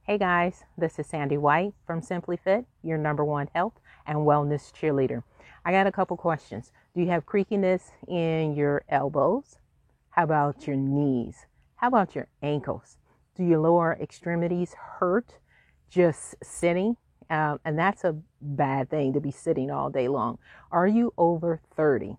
Hey guys, this is Sandy White from Simply Fit, your number one health and wellness cheerleader. I got a couple questions. Do you have creakiness in your elbows? How about your knees? How about your ankles? Do your lower extremities hurt just sitting? And that's a bad thing to be sitting all day long. Are you over 30?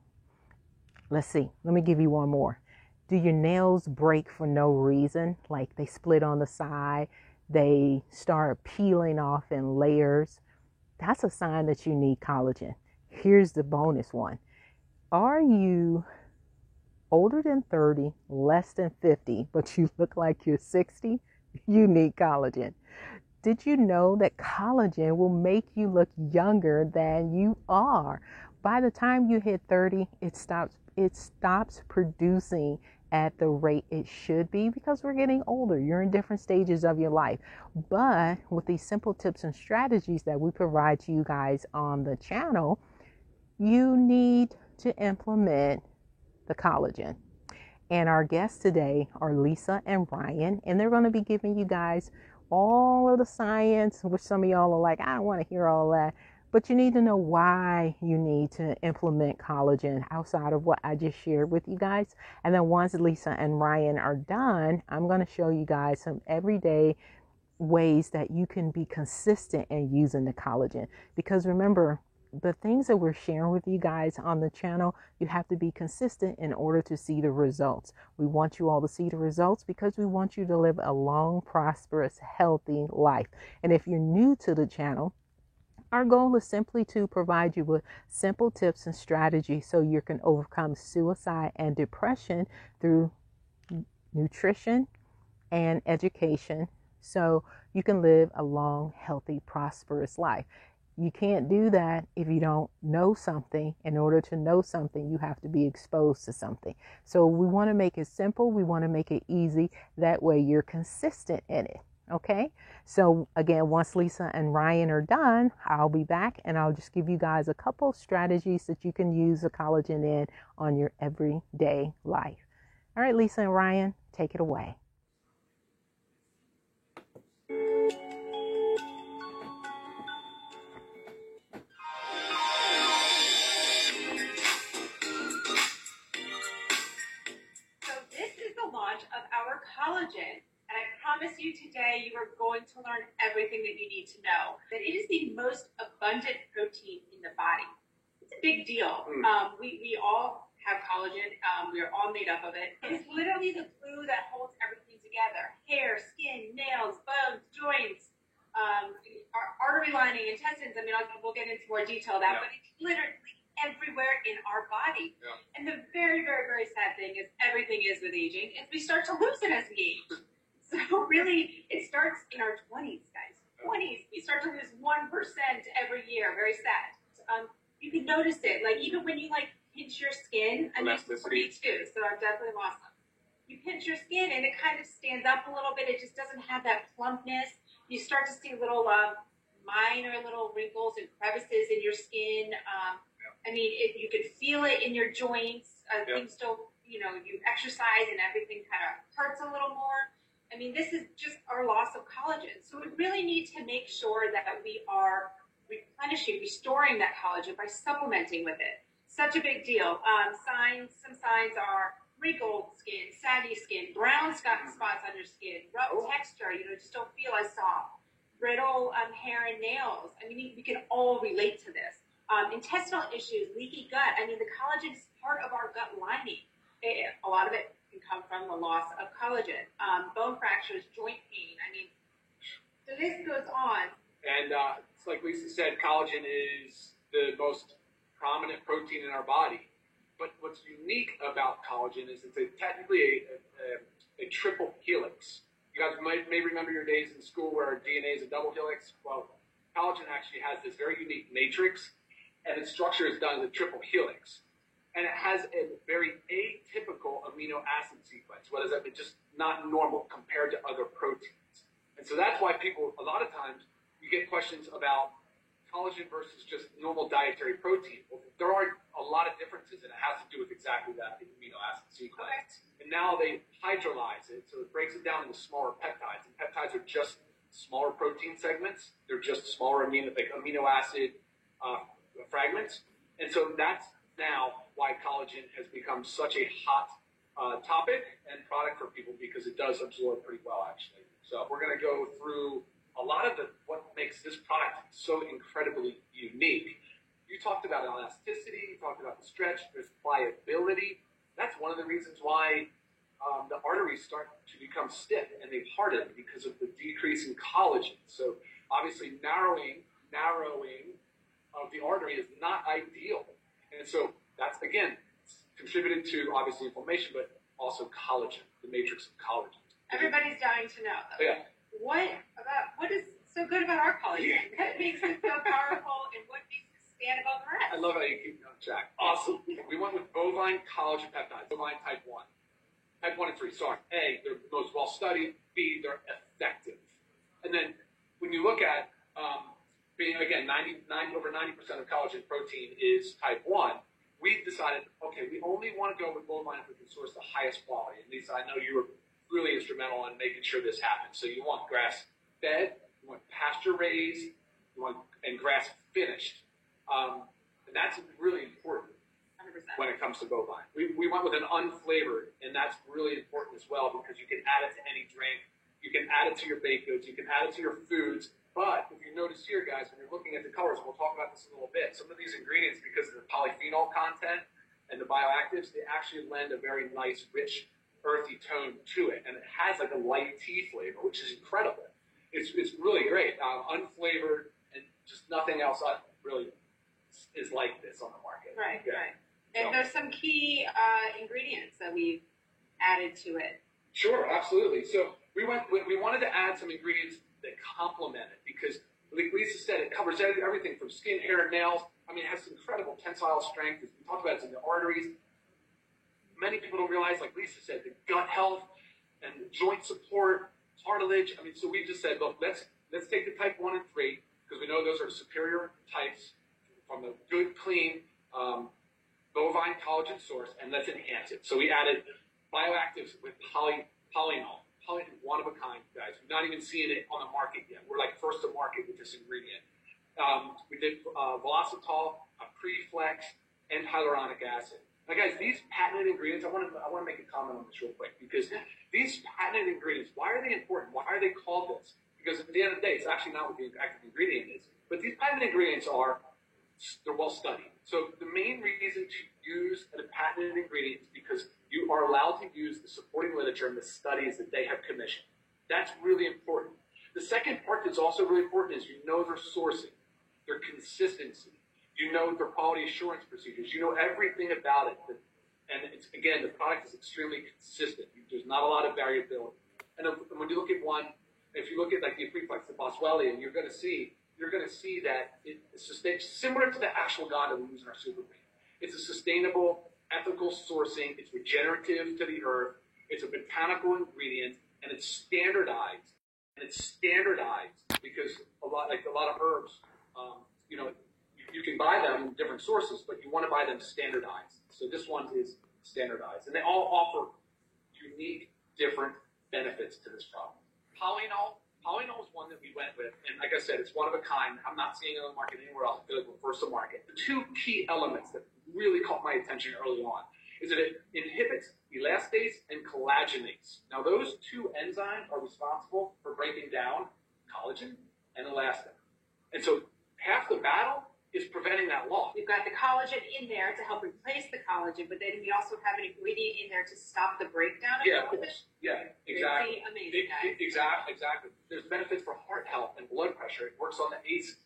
Let's see. Let me give you one more. Do your nails break for no reason? Like they split on the side, they start peeling off in layers. That's a sign that you need collagen. Here's the bonus one. Are you older than 30, less than 50, but you look like you're 60? You need collagen. Did you know that collagen will make you look younger than you are? By the time you hit 30, it stops producing at the rate it should be because we're getting older. You're in different stages of your life. But with these simple tips and strategies that we provide to you guys on the channel, you need to implement the collagen. And our guests today are Lisa and Ryan, and they're going to be giving you guys all of the science, which some of y'all are like, I don't want to hear all that. But you need to know why you need to implement collagen outside of what I just shared with you guys. And then once Lisa and Ryan are done, I'm going to show you guys some everyday ways that you can be consistent in using the collagen. Because remember, the things that we're sharing with you guys on the channel, you have to be consistent in order to see the results. We want you all to see the results because we want you to live a long, prosperous, healthy life. And if you're new to the channel, our goal is simply to provide you with simple tips and strategies so you can overcome suicide and depression through nutrition and education so you can live a long, healthy, prosperous life. You can't do that if you don't know something. In order to know something, you have to be exposed to something. So we want to make it simple. We want to make it easy. That way you're consistent in it. Okay. So again, once Lisa and Ryan are done, I'll be back and I'll just give you guys a couple strategies that you can use the collagen in on your everyday life. All right, Lisa and Ryan, take it away. Launch of our collagen. And I promise you today, you are going to learn everything that you need to know. That it is the most abundant protein in the body. It's a big deal. We all have collagen. We are all made up of it. It is literally the glue that holds everything together. Hair, skin, nails, bones, joints, our artery lining, intestines. I mean, we'll get into more detail of that, but it's literally everywhere in our body. And the very, very, very sad thing is everything is with aging, is we start to lose it as we age. So really, it starts in our 20s, guys. 20s, we start to lose 1% every year. Very sad. You can notice it, like even when you like pinch your skin. I mean, me too, so I've definitely lost them. You pinch your skin and it kind of stands up a little bit. It just doesn't have that plumpness. You start to see little minor little wrinkles and crevices in your skin. I mean, you can feel it in your joints. Things don't, you exercise and everything kind of hurts a little more. I mean, this is just our loss of collagen. So we really need to make sure that we are replenishing, restoring that collagen by supplementing with it. Such a big deal. Some signs are wrinkled skin, saggy skin, brown spots on your skin, rough texture, just don't feel as soft, brittle hair and nails. I mean, we can all relate to this. Intestinal issues, leaky gut. I mean, the collagen is part of our gut lining. A lot of it can come from the loss of collagen. Bone fractures, joint pain. I mean, the list goes on. And it's like Lisa said, collagen is the most prominent protein in our body. But what's unique about collagen is it's technically a triple helix. You guys may remember your days in school where DNA is a double helix. Well, collagen actually has this very unique matrix, and its structure is done as a triple helix. And it has a very atypical amino acid sequence. What does that mean? Just not normal compared to other proteins. And so that's why people, a lot of times, you get questions about collagen versus just normal dietary protein. Well, there are a lot of differences, and it has to do with exactly that amino acid sequence. And now they hydrolyze it, so it breaks it down into smaller peptides. And peptides are just smaller protein segments. They're just smaller amino acid fragments. And so that's now why collagen has become such a hot topic and product for people, because it does absorb pretty well, actually. So we're going to go through a lot of what makes this product so incredibly unique. You talked about elasticity, you talked about the stretch, there's pliability. That's one of the reasons why the arteries start to become stiff and they harden, because of the decrease in collagen. So obviously narrowing of the artery is not ideal. And so that's, again, contributed to obviously inflammation, but also collagen, the matrix of collagen. Everybody's dying to know, though. Yeah. What is so good about our collagen? What makes it so powerful, and what makes it stand above the rest? I love how you keep me on track. Awesome. We went with bovine collagen peptides, bovine type 1. Type 1 and 3, sorry. A, they're the most well-studied. B, they're effective. And then when you look at being, again, over 90% of collagen protein is type 1, we decided, okay, we only want to go with bovine if we can source the highest quality. And Lisa, I know you were really instrumental in making sure this happens. So you want grass-fed, you want pasture-raised, and grass-finished. And that's really important 100%. when it comes to bovine. We went with an unflavored, and that's really important as well, because you can add it to any drink. You can add it to your baked goods. You can add it to your foods. But if you notice here, guys, when you're looking at the colors, we'll talk about this in a little bit, some of these ingredients, because of the polyphenol content and the bioactives, they actually lend a very nice, rich, earthy tone to it. And it has like a light tea flavor, which is incredible. It's really great. Unflavored, and just nothing else really is like this on the market. Right, yeah. right. And there's some key ingredients that we've added to it. Sure, absolutely. So we wanted to add some ingredients that complement it, because, like Lisa said, it covers everything from skin, hair, and nails. I mean, it has incredible tensile strength. As we talked about, it's in the arteries. Many people don't realize, like Lisa said, the gut health and joint support, cartilage. I mean, so we just said, look, let's take the type 1 and 3, because we know those are superior types from a good, clean bovine collagen source, and let's enhance it. So we added bioactives with polynol. One of a kind, guys. We're not even seeing it on the market yet. We're like first to market with this ingredient. We did Velocitol, Preflex, and hyaluronic acid. Now, guys, these patented ingredients, I want to make a comment on this real quick, because these patented ingredients, why are they important? Why are they called this? Because at the end of the day, it's actually not what the active ingredient is. But these patented ingredients they're well studied. So the main reason to use a patented ingredient is because you are allowed to use the supporting literature and the studies that they have commissioned. That's really important. The second part that's also really important is you know their sourcing, their consistency. You know their quality assurance procedures. You know everything about it. And again, the product is extremely consistent. There's not a lot of variability. And when you look at one, if you look at like the Preflex, the Boswellia, you're going to see that it's similar to the ashwagandha we use in our super green. It's a sustainable, ethical sourcing. It's regenerative to the earth. It's a botanical ingredient, and it's standardized. Because a lot of herbs, you can buy them in different sources, but you want to buy them standardized. So this one is standardized, and they all offer unique, different benefits to this problem. Polynol is one that we went with, and like I said, it's one of a kind. I'm not seeing it on the market anywhere else. I feel like we're first to market. The two key elements that really caught my attention early on is that it inhibits elastase and collagenase. Now, those two enzymes are responsible for breaking down collagen and elastin. And so half the battle is preventing that loss. We've got the collagen in there to help replace the collagen, but then we also have an ingredient in there to stop the breakdown of collagen. Yeah, exactly. Pretty amazing, guys. Exactly. There's benefits for heart health and blood pressure. It works on the ACE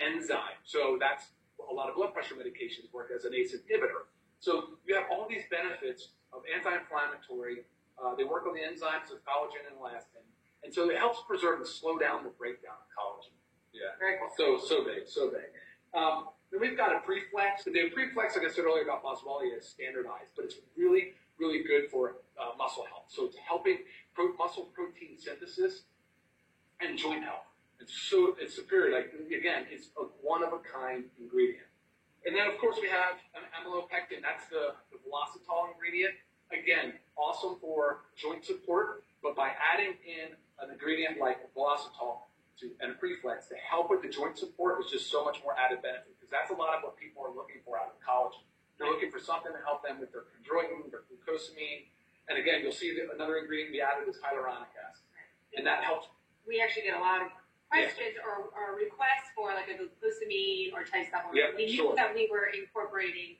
enzyme. So that's a lot of blood pressure medications work as an ACE inhibitor. So you have all these benefits of anti-inflammatory. They work on the enzymes of collagen and elastin. And so it helps preserve and slow down the breakdown of collagen. Yeah. Very cool. So big. Then we've got a Preflex. The Preflex, like I said earlier about Boswellia, is standardized, but it's really, really good for muscle health. So it's helping muscle protein synthesis and joint health. It's superior. Like, again, it's a one-of-a-kind ingredient. And then, of course, we have an amylopectin. That's the Velocitol ingredient. Again, awesome for joint support, but by adding in an ingredient like Velocitol and a Preflex to help with the joint support is just so much more added benefit, because that's a lot of what people are looking for out of collagen. They're looking for something to help them with their chondroitin, their glucosamine, and again, you'll see that another ingredient we added is hyaluronic acid, and that helps. We actually get a lot of questions or requests for like a glucosamine or type supplement. Yeah, we sure. knew that we were incorporating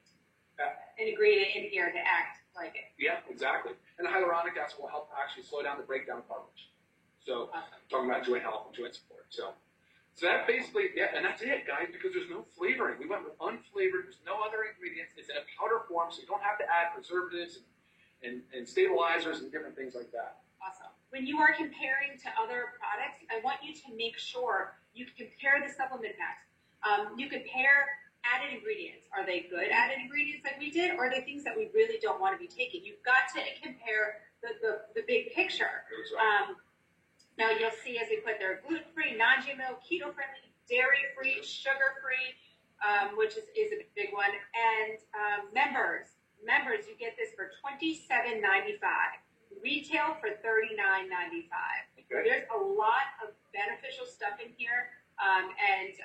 an ingredient in here to act like it. Yeah, exactly. And the hyaluronic acid will help actually slow down the breakdown of cartilage. So, talking about joint health and joint support. So that basically, yeah, and that's it, guys, because there's no flavoring. We went with unflavored. There's no other ingredients. It's in a powder form, so you don't have to add preservatives and stabilizers and different things like that. Awesome. When you are comparing to other products, I want you to make sure you compare the supplement packs. You compare added ingredients. Are they good added ingredients like we did, or are they things that we really don't want to be taking? You've got to compare the big picture. Now you'll see as we put there, gluten-free, non-GMO, keto-friendly, dairy-free, sugar-free, which is a big one. And members, you get this for $27.95. Retail for $39.95. Okay. There's a lot of beneficial stuff in here, and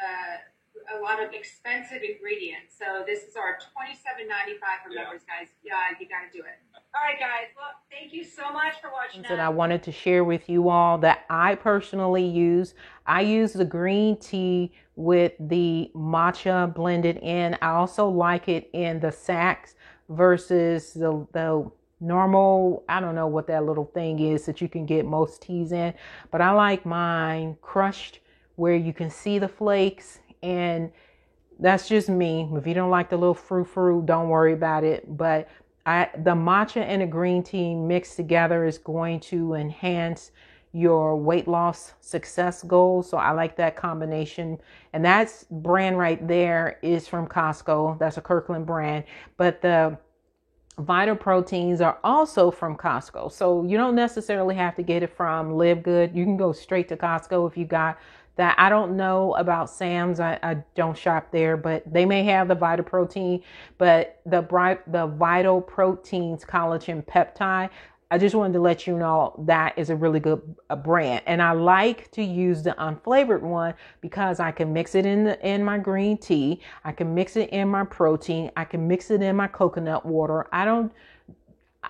a lot of expensive ingredients. So this is our $27.95 for members, guys. Yeah, you got to do it. All right, guys. Well, thank you so much for watching. And I wanted to share with you all that I personally use. I use the green tea with the matcha blended in. I also like it in the sacks versus the normal, I don't know what that little thing is that you can get most teas in, but I like mine crushed where you can see the flakes, and that's just me. If you don't like the little frou-frou, don't worry about it. But the matcha and the green tea mixed together is going to enhance your weight loss success goals. So I like that combination. And that's brand right there is from Costco. That's a Kirkland brand. But the Vital Proteins are also from Costco. So you don't necessarily have to get it from Live Good. You can go straight to Costco if you got that. I don't know about Sam's. I don't shop there, but they may have the Vital Protein. But the Vital Proteins collagen peptide, I just wanted to let you know that is a really good brand. And I like to use the unflavored one because I can mix it in my green tea. I can mix it in my protein. I can mix it in my coconut water.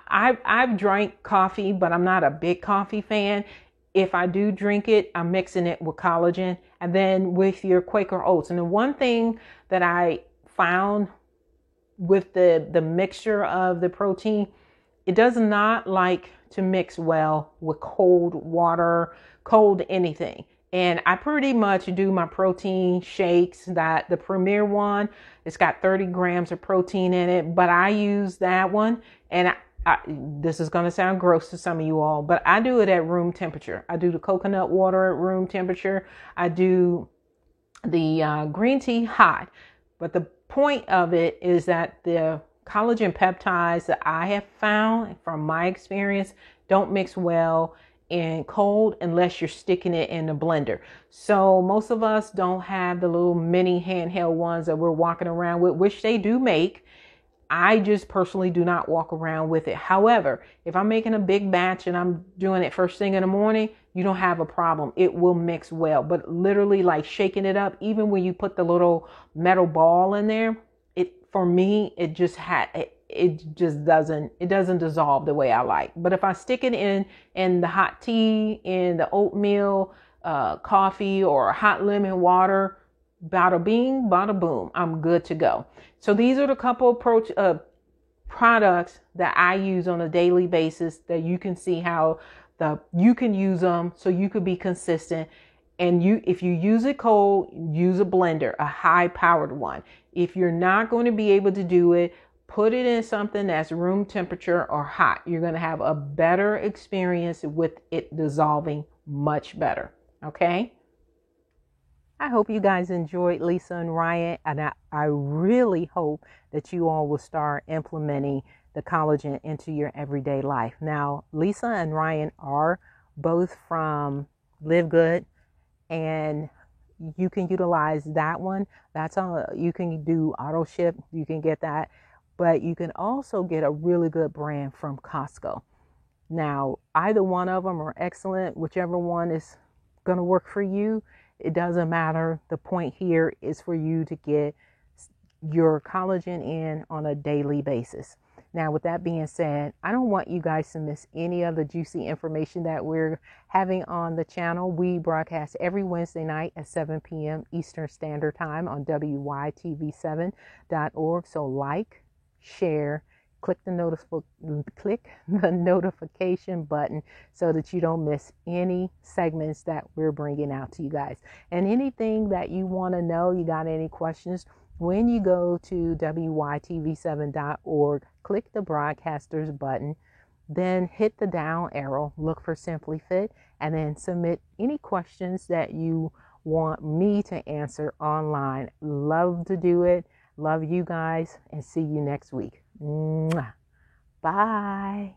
I've drank coffee, but I'm not a big coffee fan. If I do drink it, I'm mixing it with collagen and then with your Quaker oats. And the one thing that I found with the mixture of the protein, it does not like to mix well with cold water, cold anything. And I pretty much do my protein shakes, that the Premier one, it's got 30 grams of protein in it, but I use that one. And this is going to sound gross to some of you all, but I do it at room temperature. I do the coconut water at room temperature. I do the green tea hot. But the point of it is that the collagen peptides that I have found from my experience don't mix well in cold unless you're sticking it in the blender. So most of us don't have the little mini handheld ones that we're walking around with, which they do make. I just personally do not walk around with it. However, if I'm making a big batch and I'm doing it first thing in the morning, you don't have a problem. It will mix well. But literally like shaking it up, even when you put the little metal ball in there, for me, it just doesn't dissolve the way I like. But if I stick it in the hot tea, in the oatmeal, coffee, or hot lemon water, bada bing, bada boom, I'm good to go. So these are the couple products that I use on a daily basis that you can see how you can use them so you could be consistent. And if you use it cold, use a blender, a high powered one. If you're not going to be able to do it, put it in something that's room temperature or hot. You're going to have a better experience with it dissolving much better. Okay. I hope you guys enjoyed Lisa and Ryan, and I really hope that you all will start implementing the collagen into your everyday life. Now, Lisa and Ryan are both from Live Good, and you can utilize that one. That's all. You can do auto ship. You can get that, but you can also get a really good brand from Costco. Now, either one of them are excellent, whichever one is going to work for you. It doesn't matter. The point here is for you to get your collagen in on a daily basis. Now, with that being said, I don't want you guys to miss any of the juicy information that we're having on the channel. We broadcast every Wednesday night at 7 p.m. Eastern Standard Time on WYTV7.org. So like, share, click the notification button so that you don't miss any segments that we're bringing out to you guys. And anything that you want to know, you got any questions, when you go to WYTV7.org, click the broadcasters button, then hit the down arrow, look for Simply Fit, and then submit any questions that you want me to answer online. Love to do it. Love you guys, and see you next week. Mwah. Bye.